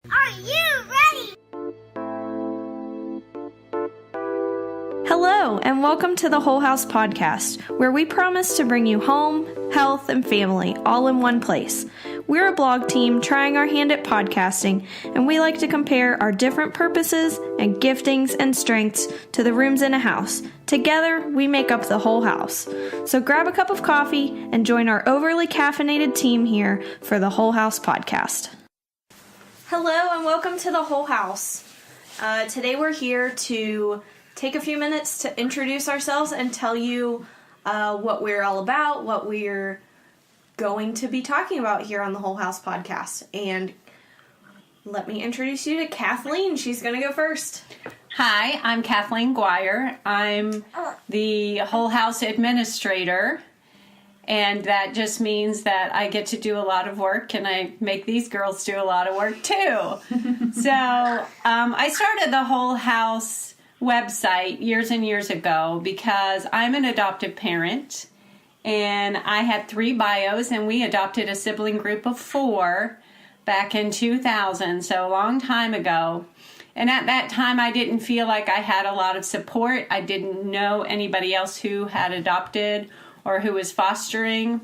Are you ready? Hello, and welcome to the Whole House Podcast, where we promise to bring you home, health, and family all in one place. We're a blog team trying our hand at podcasting, and we like to compare our different purposes and giftings and strengths to the rooms in a house. Together, we make up the whole house. So grab a cup of coffee and join our overly caffeinated team here for the Whole House Podcast. Hello, and welcome to the Whole House. Today we're here to take a few minutes to introduce ourselves and tell you what we're all about, what we're going to be talking about here on the Whole House Podcast. And let me introduce you to Kathleen. She's going to go first. Hi, I'm Kathleen Guire. I'm the Whole House Administrator, and that just means that I get to do a lot of work, and I make these girls do a lot of work too. So I started the Whole House website years and years ago because I'm an adoptive parent, and I had 3 bios, and we adopted a sibling group of 4 back in 2000, so a long time ago. And at that time, I didn't feel like I had a lot of support. I didn't know anybody else who had adopted or who was fostering,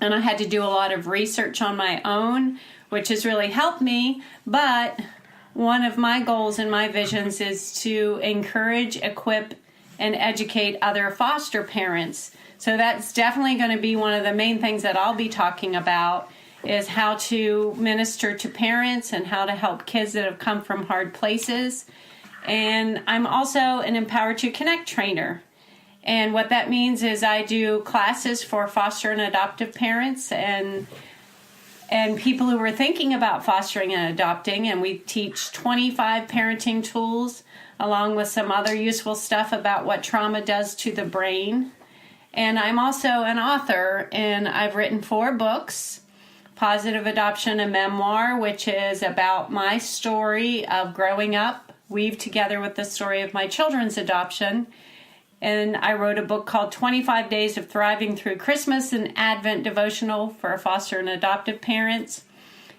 and I had to do a lot of research on my own, which has really helped me. But one of my goals and my visions is to encourage, equip, and educate other foster parents. So that's definitely going to be one of the main things that I'll be talking about, is how to minister to parents and how to help kids that have come from hard places. And I'm also an Empowered to Connect trainer. And what that means is I do classes for foster and adoptive parents and people who are thinking about fostering and adopting. And we teach 25 parenting tools along with some other useful stuff about what trauma does to the brain. And I'm also an author, and I've written 4 books. Positive Adoption, a memoir, which is about my story of growing up, weaved together with the story of my children's adoption. And I wrote a book called 25 Days of Thriving Through Christmas, an Advent devotional for foster and adoptive parents.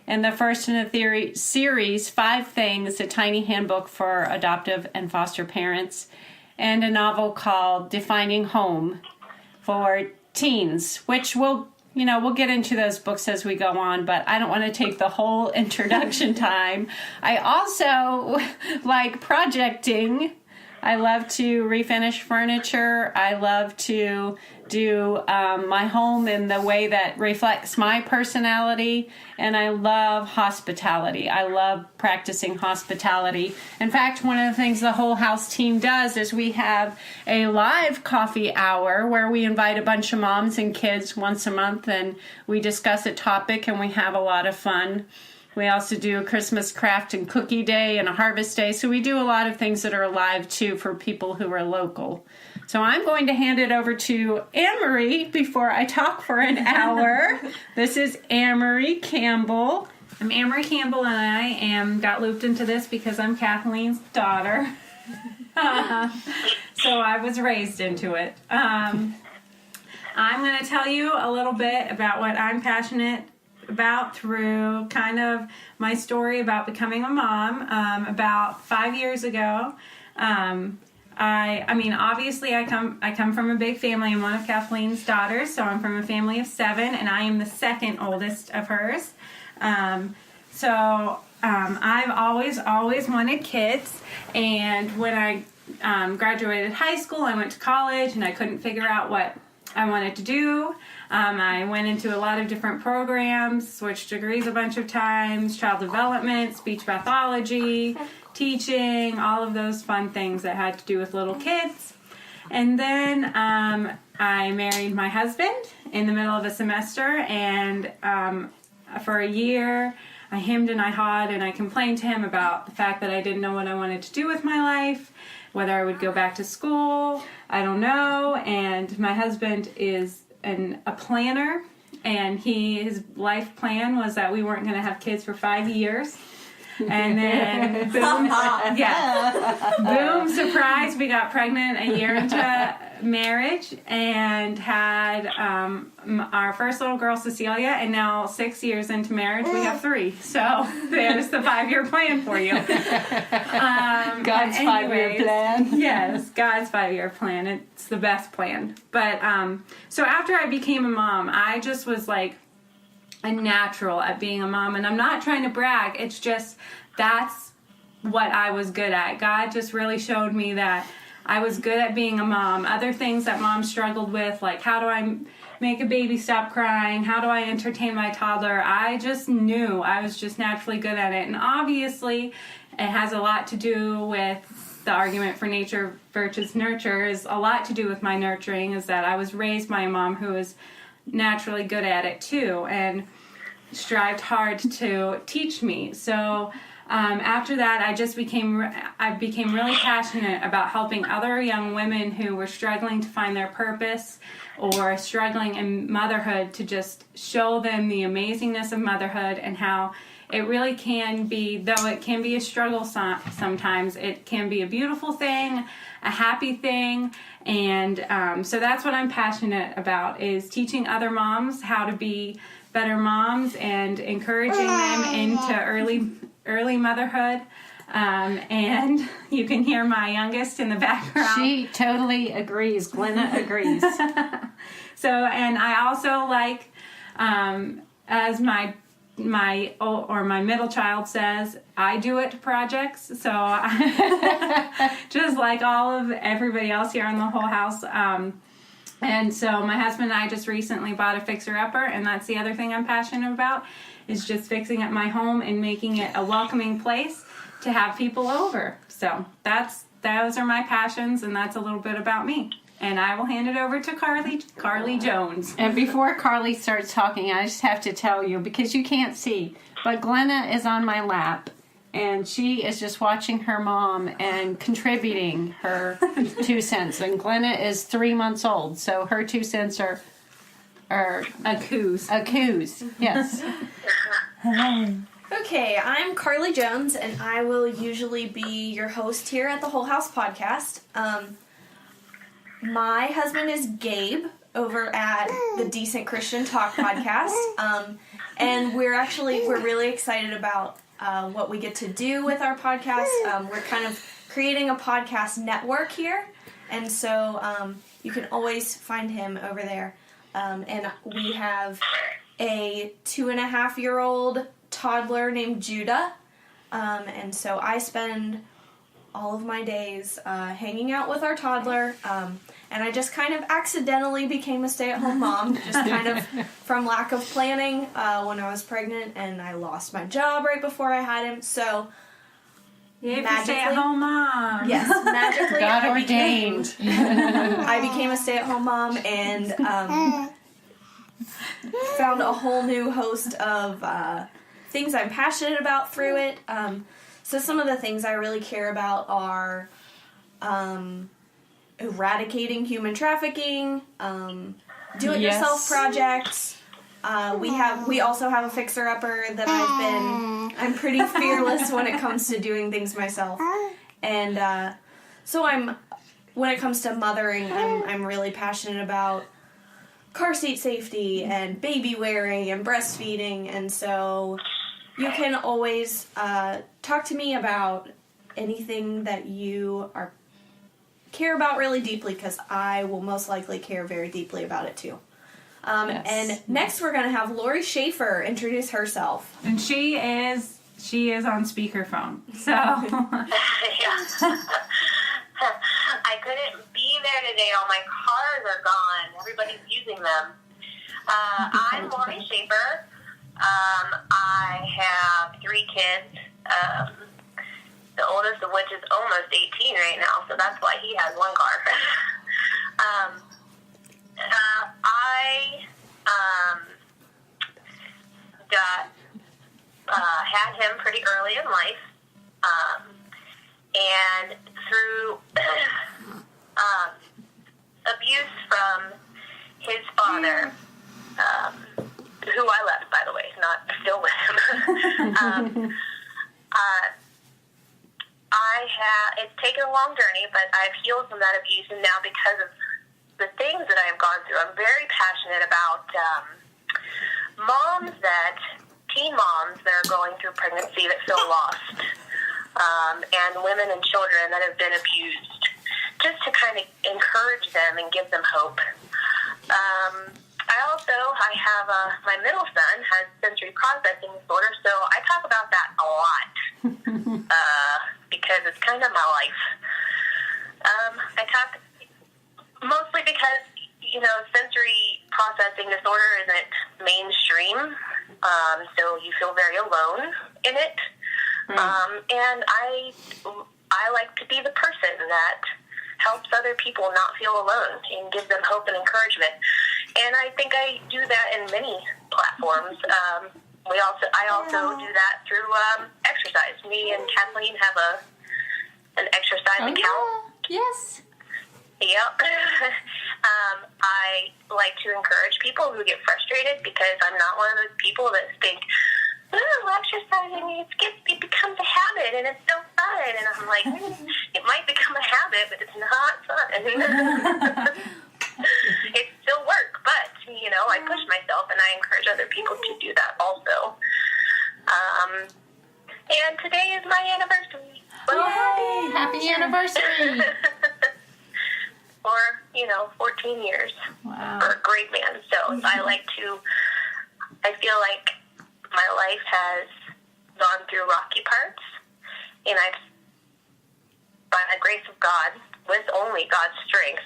And the first in a series, 5 Things, a tiny handbook for adoptive and foster parents. And a novel called Defining Home for teens, which we'll get into those books as we go on, but I don't want to take the whole introduction time. I also like projecting. I love to refinish furniture. I love to do my home in the way that reflects my personality. And I love hospitality. I love practicing hospitality. In fact, one of the things the Whole House team does is we have a live coffee hour where we invite a bunch of moms and kids once a month, and we discuss a topic, and we have a lot of fun. We also do a Christmas craft and cookie day and a harvest day. So we do a lot of things that are live, too, for people who are local. So I'm going to hand it over to Anne-Marie before I talk for an hour. This is Anne-Marie Campbell. I'm Anne-Marie Campbell, and I got looped into this because I'm Kathleen's daughter. So I was raised into it. I'm going to tell you a little bit about what I'm passionate about through kind of my story about becoming a mom. About 5 years ago, obviously I come from a big family. I'm one of Kathleen's daughters, so I'm from a family of 7, and I am the second oldest of hers. I've always wanted kids, and when I graduated high school, I went to college, and I couldn't figure out what I wanted to do. I went into a lot of different programs, switched degrees a bunch of times, child development, speech pathology, teaching, all of those fun things that had to do with little kids. And then I married my husband in the middle of a semester, and for a year I hemmed and I hawed, and I complained to him about the fact that I didn't know what I wanted to do with my life, whether I would go back to school, I don't know. And my husband is a planner, and his life plan was that we weren't going to have kids for 5 years. And then boom, boom, surprise, we got pregnant a year into marriage and had our first little girl, Cecilia, and now 6 years into marriage, we have 3. So there's the 5-year plan for you. God's 5-year plan. Yes, God's 5-year plan. It's the best plan. But so after I became a mom, I just was like a natural at being a mom. And I'm not trying to brag. It's just that's what I was good at. God just really showed me that I was good at being a mom. Other things that moms struggled with, like how do I make a baby stop crying? How do I entertain my toddler? I just knew I was just naturally good at it. And obviously, it has a lot to do with the argument for nature versus nurture. Is a lot to do with my nurturing, is that I was raised by a mom who was naturally good at it too and strived hard to teach me. So after that, I became really passionate about helping other young women who were struggling to find their purpose or struggling in motherhood, to just show them the amazingness of motherhood and how it really can be, though it can be a struggle sometimes, it can be a beautiful thing, a happy thing. And so that's what I'm passionate about, is teaching other moms how to be better moms and encouraging them into early motherhood. And you can hear my youngest in the background. She totally agrees. Glenna agrees. So, and I also like, as my middle child says, I do it projects. So I, just like all of everybody else here in the whole house. And so my husband and I just recently bought a fixer-upper, and that's the other thing I'm passionate about, is just fixing up my home and making it a welcoming place to have people over. So those are my passions, and that's a little bit about me. And I will hand it over to Carly Jones. And before Carly starts talking, I just have to tell you, because you can't see, but Glenna is on my lap, and she is just watching her mom and contributing her 2 cents. And Glenna is 3 months old, so her 2 cents are a coos. A coos, yes. Okay, I'm Carly Jones, and I will usually be your host here at the Whole House Podcast. My husband is Gabe over at the Decent Christian Talk Podcast, and we're really excited about what we get to do with our podcast. We're kind of creating a podcast network here, and so you can always find him over there. And we have a 2.5-year-old toddler named Judah, and so I spend all of my days hanging out with our toddler, and I just kind of accidentally became a stay-at-home mom, just kind of from lack of planning when I was pregnant, and I lost my job right before I had him, so magically, stay-at-home mom. Yes, magically God ordained. I became a stay-at-home mom, and found a whole new host of things I'm passionate about through it. So some of the things I really care about are eradicating human trafficking, do-it-yourself projects. We also have a fixer-upper that I'm pretty fearless when it comes to doing things myself. And so when it comes to mothering, I'm really passionate about car seat safety and baby wearing and breastfeeding, and so you can always talk to me about anything that you care about really deeply, because I will most likely care very deeply about it too. Yes. And next we're going to have Lori Schaefer introduce herself. And she is on speakerphone. So I couldn't be there today. All my cars are gone. Everybody's using them. I'm Lori Schaefer. I have 3 kids. The oldest of which is almost 18 right now, so that's why he has 1 car. I had him pretty early in life, and through abuse from his father, who I left, by the way, not still with him. I it's taken a long journey, but I've healed from that abuse, and now because of the things that I've gone through, I'm very passionate about teen moms that are going through pregnancy that feel lost, and women and children that have been abused, just to kind of encourage them and give them hope. I have my middle son has sensory processing disorder, so I talk about that a lot because it's kind of my life. I talk mostly because, sensory processing disorder isn't mainstream, so you feel very alone in it. And I like to be the person that helps other people not feel alone and give them hope and encouragement. And I think I do that in many platforms. I also do that through exercise. Me and Kathleen have an exercise account. Yes. Yep. I like to encourage people who get frustrated because I'm not one of those people that think, exercising, it becomes a habit and it's so fun. And I'm like, it might become a habit, but it's not fun. It's still work, but, I push myself and I encourage other people to do that also. And today is my anniversary. Yay! Happy anniversary! For, 14 years. Wow. For a great man. So I feel like my life has gone through rocky parts, and by the grace of God, with only God's strength,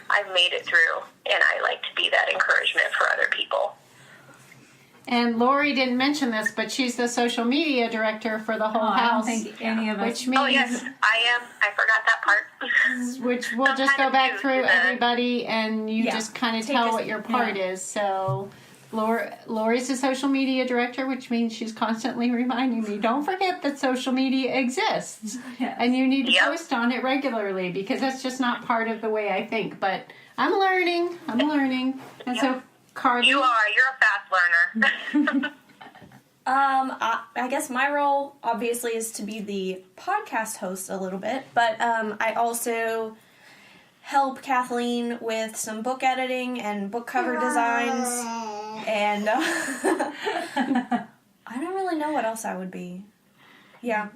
I've made it through, and I like to be that encouragement for other people. And Lori didn't mention this, but she's the social media director for the whole house. I don't think any of us. Which means, Oh, yes, I am. I forgot that part. Which we'll just go back through everybody, and you just kind of tell what your part is. So Lori's the social media director, which means she's constantly reminding me, don't forget that social media exists. Yes. And you need to post on it regularly, because that's just not part of the way I think. But I'm learning. And so, Carly. You're a fast learner. I guess my role, obviously, is to be the podcast host a little bit, but I also help Kathleen with some book editing and book cover designs, and I don't really know what else I would be. Yeah.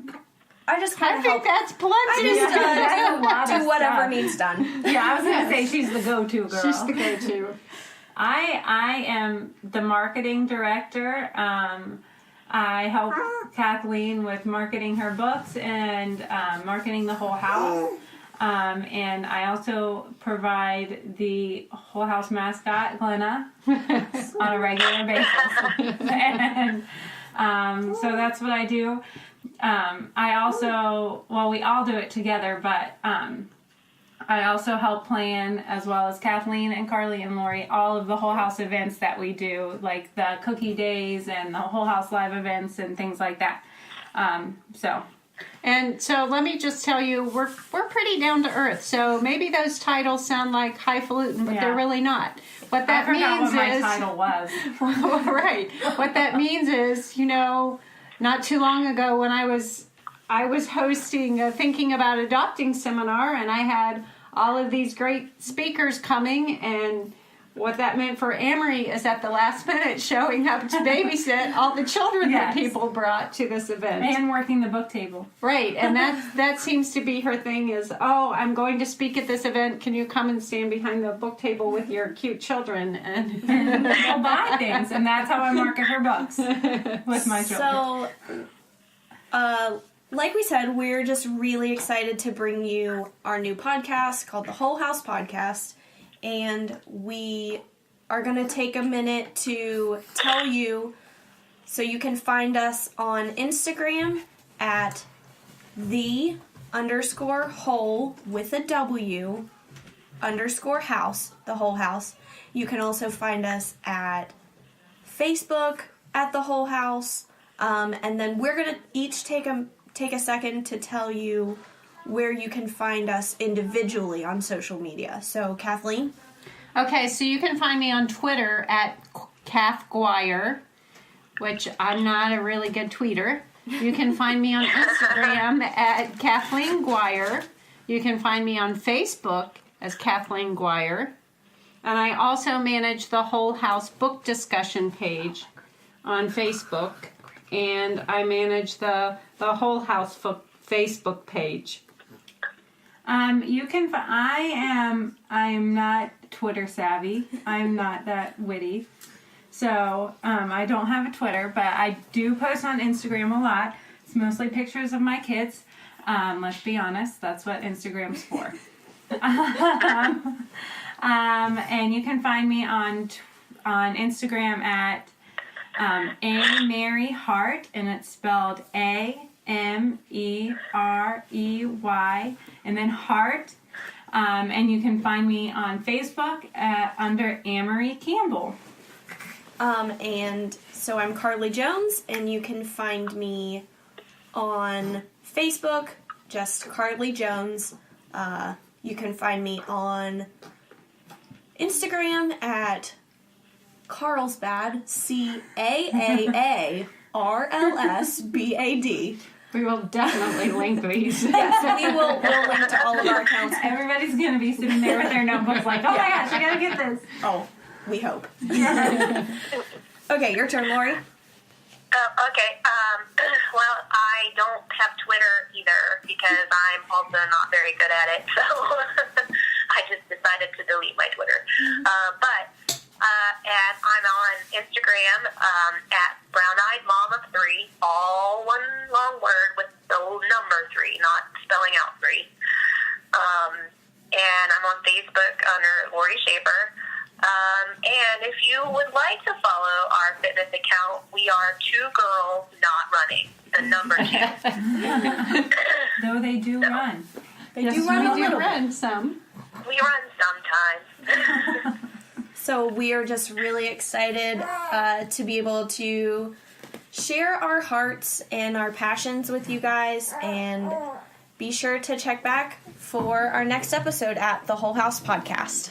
I just kind of help. That's plenty. I just do whatever needs done. Yeah, I was going to say she's the go-to girl. She's the go-to. I am the marketing director. I help Kathleen with marketing her books and marketing the whole house. And I also provide the whole house mascot, Glenna, on a regular basis. And so that's what I do. I also, we all do it together, but I also help plan, as well as Kathleen and Carly and Lori, all of the whole house events that we do, like the cookie days and the whole house live events and things like that. And so let me just tell you, we're pretty down to earth. So maybe those titles sound like highfalutin, but they're really not. What that I forgot means what my is title was. right. What that means is, not too long ago when I was hosting a Thinking About Adopting seminar, and I had all of these great speakers coming, and what that meant for Amory is at the last minute showing up to babysit all the children that people brought to this event. And working the book table. Right, and that seems to be her thing is, I'm going to speak at this event. Can you come and stand behind the book table with your cute children? And we'll buy things, and that's how I market her books with my children. So, like we said, we're just really excited to bring you our new podcast called The Whole House Podcast. And we are going to take a minute to tell you, so you can find us on Instagram at _whole with a W _house, the whole house. You can also find us at Facebook at the whole house. And then we're going to each take a second to tell you where you can find us individually on social media. So, Kathleen? Okay, so you can find me on Twitter at Kath Guire, which I'm not a really good tweeter. You can find me on Instagram at Kathleen Guire. You can find me on Facebook as Kathleen Guire. And I also manage the Whole House book discussion page on Facebook. And I manage the Whole House Facebook page. I am not Twitter savvy. I'm not that witty. So, I don't have a Twitter, but I do post on Instagram a lot. It's mostly pictures of my kids. Let's be honest, that's what Instagram's for. And you can find me on Instagram at A Mary Hart, and it's spelled AMEREY, and then Hart. And you can find me on Facebook under Amory Campbell. And so I'm Carly Jones, and you can find me on Facebook, just Carly Jones. You can find me on Instagram at Carlsbad, CAAARLSBAD. We will definitely link these. Yes, we'll link to all of our accounts. Everybody's going to be sitting there with their notebooks like, oh my gosh, I got to get this. Oh, we hope. Okay, your turn, Lori. Okay. Well, I don't have Twitter either because I'm also not very good at it, so I just decided to delete my Twitter. And I'm on Instagram at Brown-Eyed Mom of 3, all one long word with the number 3, not spelling out 3. And I'm on Facebook under Lori Schaefer. And if you would like to follow our fitness account, we are 2 girls not running, the number 2. Though they do run. They do run a little bit. Some. We run sometimes. So we are just really excited to be able to share our hearts and our passions with you guys, and be sure to check back for our next episode at the Whole House Podcast.